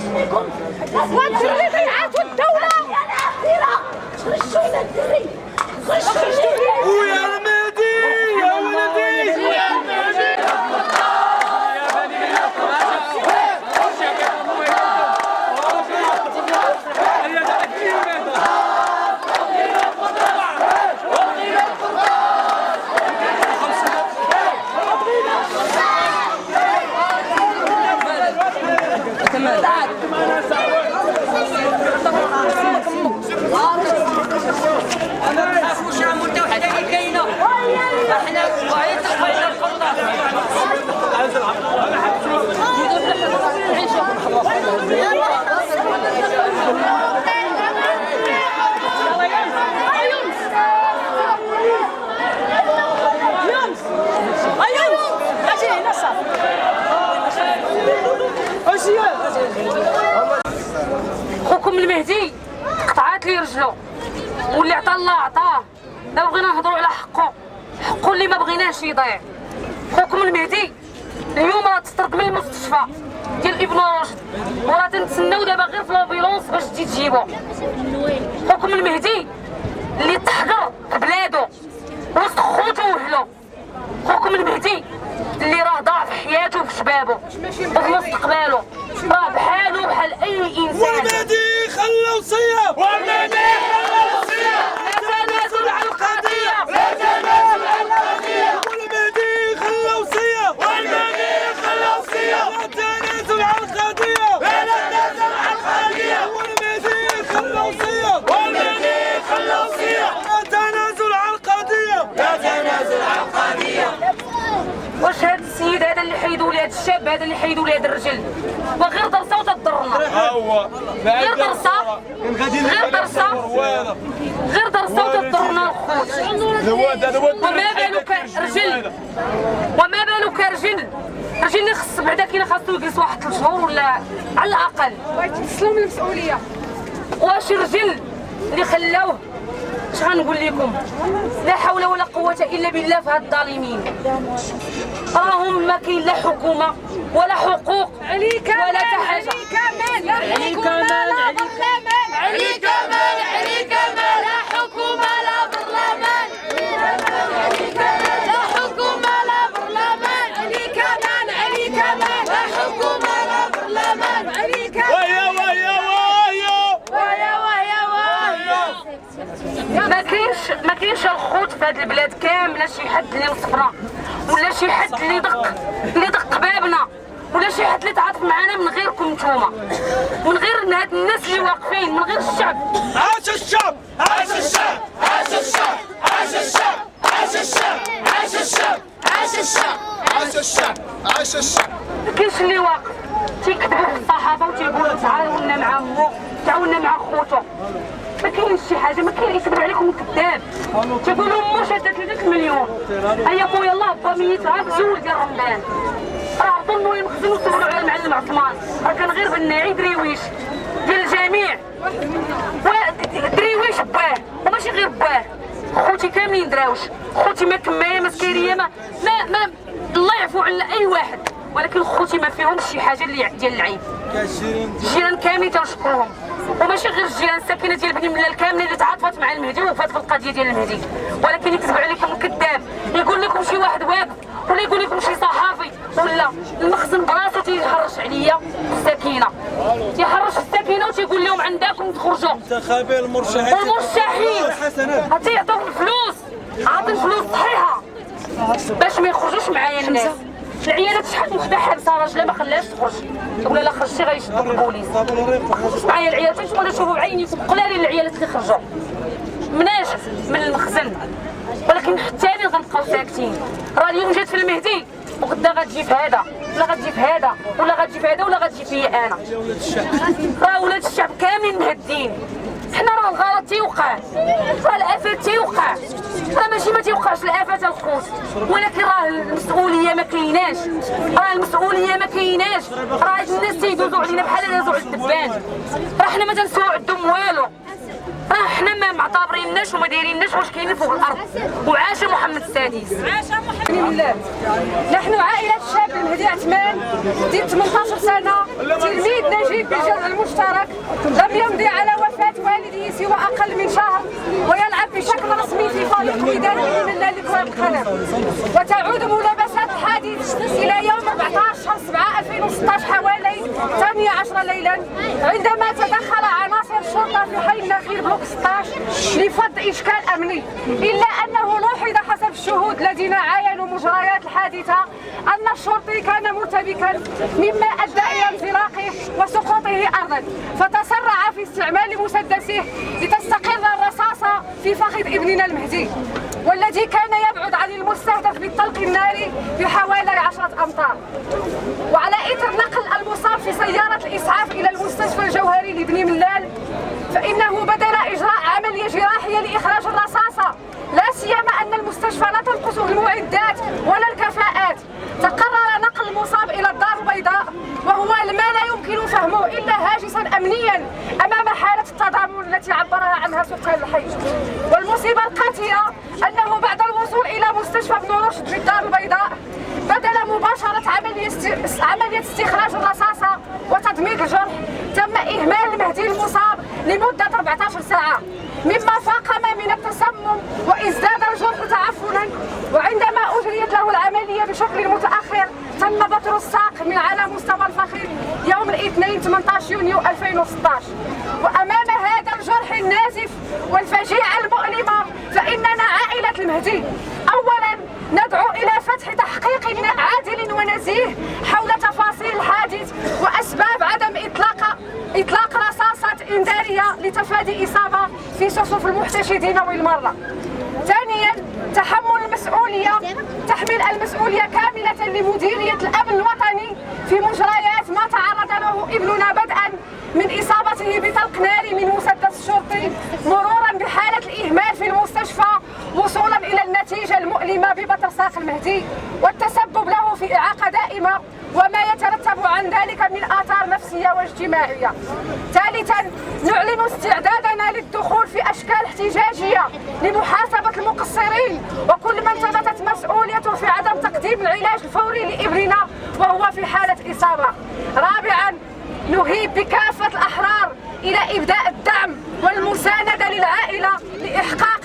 منكم والدري ضيعاتوا الدولة. غشونا الدري، ويا المهدي يا ولدي ويا المهدي. خوكم المهدي قطعات لي رجلو واللي عطا الله عطاه. لا بغينا نهضروا على حقه اللي ما بغيناش يضيع. خوكم المهدي اليوم راه تطرق من المستشفى ديال ابن رشد وراه تنتسناو دابا غير في لابيلونس باش تجي تجيبو. خوكم المهدي اللي تحقر بلادو وسط خوتو وهلو. خوكم المهدي اللي راه ضاع في حياته وفي شبابه وفي مستقبله، راه بحالو بحال اي انسان. والمهدي خلى وصيه، والمهدي خلى وصيه، لا تنازل عن القضيه، لا تنازل عن القضيه. والمهدي خلى وصيه، والمهدي خلى وصيه، لا تنازل عن القضيه، لا تنازل عن القضيه. والمهدي خلى وصيه، والمهدي خلى وصيه، لا تنازل عن القضيه، لا تنازل عن القضيه. واش هاد السيد هذا اللي حيدوا لي هاد الشاب هذا اللي حيدوا لي هاد الرجل وغير درسه وتضرنا؟ ها هو غير درسه غير درسه غير درسه وتضرنا الخوت. وما بالك رجل اللي خص بعدا كاين خاصو يجلس واحد 3 شهور ولا على الاقل. بغيتي تسلم من المسؤولية. واش رجل اللي خلاوه اش غنقول لكم؟ لا حول ولا قوة الا بالله في هاد الظالمين. راهم ما كاين لا حكومة ولا حقوق ولا حاجة. عليك مان لا حكومة لا برلمان. عليك مان عليك مان لا حكومة لا برلمان. لا حكومة لا برلمان. عليك مان عليك مان لا حكومة لا برلمان. عليك ويا ويا ويا ويا ويا ويا. ما كاينش الخوت في هاد البلاد كامله شي حد اللي مصفرا ولا شي حد اللي دق بابنا ولا شي حد اللي تعاطف معنا من غيركم نتوما، من غير هاد الناس اللي واقفين، من غير الشعب. عاش الشعب عاش الشعب عاش الشعب عاش الشعب عاش الشعب عاش الشعب عاش الشعب عاش الشعب عاش الشعب. ما كاينش اللي واقف تيكتبوا في الصحافه وتيقولوا تعاوننا مع مو تعاوننا مع خوتو. ما كاينش شي حاجه، ما كاين يكذب عليكم كذاب. تيقولوا مو شاده 3 مليون هيا مو يلاه با ميت عا في ولدي رمضان. راه ظنوا المخزن وصوروا على المعلم عثمان، راه كان غير بناعي دريويش ديال الجميع. دريويش باه وماشي غير باه، خوتي كاملين دراوش، خوتي ما كمايه مسكيريه ما الله يعفو على اي واحد، ولكن خوتي ما فيهمش شي حاجه اللي ديال العيب. الجيران كاملين تنشكرهم، وماشي غير الجيران، الساكنه ديال بني ملال كاملين اللي تعاطفت مع المهدي وفات في القضيه ديال المهدي، ولكن يكذب عليكم كذاب. يقول لكم شي واحد واقف ولا يقول لكم شي صحافي ولا المخزن براسو تيهرش عليا السكينه، تيهرش السكينه وتيقول لهم عندكم تخرجوا انتخابي المرشحين والمرشحين تيعطيهم الفلوس، عاطين فلوس صحيحه باش ما يخرجوش معايا الناس. العيالات شحال وحده حابسه راجلها ما خلاهاش تخرج، ولا لا خرجتي غيشدوك البوليس. معايا العيالات انتما تشوفوا بعينيكم قلالين العيالات اللي خرجوا مناش من المخزن، ولكن حتى اللي غنبقاو ساكتين. راه اليوم جات في المهدي وغدا غتجي في هذا ولا غتجي في هذا ولا غتجي في هذا ولا غتجي فيا انا. راه ولاد الشعب كاملين مهدين. حنا راه الغلط تيوقع، راه الافات تيوقع، راه ماشي ما تيوقعش الافات الخوت، ولكن راه المسؤوليه ما كايناش، راه المسؤوليه ما كايناش. راه الناس تيدوزوا علينا بحال اللي يدوزوا على الدبان، راه حنا ما تنسوعدهم والو. حنا ما معتبريناش وما دايريناش واش كاينين فوق الارض. وعاش محمد السادس. نحن عائلة الشاب المهدي عثمان ذي 18 سنة، تلميذ نجيب بالجمع المشترك، لم يمضي على وفاة والده سوى أقل من شهر، ويلعب بشكل رسمي في فريق وداد بإذن الله لكرة القدم. وتعود ملابسات الحادث إلى يوم 14/7/2016 حوالي 12 ليلا، عندما تدخل عناصر الشرطة في حي النخيل بلوك 16 لفض إشكال أمني، إلا أنه لوحظ حسب الشهود الذين عاينوا مجريات الحادثة أن الشرطي كان مرتبكا، مما أدى إلى انزلاقه وسقوطه أرضا، فتسرع في استعمال مسدسه لتستقر الرصاصة في فخذ ابننا المهدي، والذي كان يبعد عن المستهدف بالطلق الناري بحوالي 10 أمتار. وعلى إثر نقل المصاب في سيارة الإسعاف إلى المستشفى الجوهري لبني ملال، فإنه بدل إجراء عملية جراحية لإخراج الرصاصة، لا سيما أن المستشفى لا تنقصه المعدات ولا الكفاءات، تقرر نقل المصاب إلى الدار البيضاء، وهو ما لا يمكن فهمه إلا هاجسا أمنيا أمام حالة التضامن التي عبرها عنها سكان الحي. والمصيبة القاتلة أنه بعد الوصول إلى مستشفى ابن رشد في الدار البيضاء، بدل مباشرة عملية استخراج الرصاصة وتضميد الجرح، تم إهمال المهدي المصاب لمدة 14 ساعة، مما فاقم من التسمم وازداد الجرح تعفنا. وعندما أجريت له العملية بشكل متأخر، تم بتر الساق من على مستوى الفخذ يوم الاثنين 18 يونيو 2016. وأمام هذا الجرح النازف والفجيعة المؤلمة، فإننا عائلة المهدي أولا ندعو إلى فتح تحقيق عادل ونزيه حول تفاصيل الحادث وأسباب عدم إطلاق رصاصات إنذارية لتفادي إصابة في صفوف المحتشدين بالمرة. ثانيا تحمل المسؤولية كاملة لمديرية الأمن الوطني في مجريات ما تعرض له ابننا، بدءا من إصابته بطلق ناري من مسدس شرطي، مرورا بحالة الإهمال في المستشفى، وصولا إلى النتيجة المؤلمة ببتر ساق المهدي والتسبب له في إعاقة دائمة وما يترتب عن ذلك من آثار نفسية واجتماعية. ثالثا نعلن استعدادنا للدخول في أشكال احتجاجية لمحاسبة المقصرين وكل من ثبتت مسؤوليته في عدم تقديم العلاج الفوري لابننا وهو في حالة إصابة. رابعا نهيب بكافة الأحرار إلى إبداء الدعم والمساندة للعائلة لإحقاق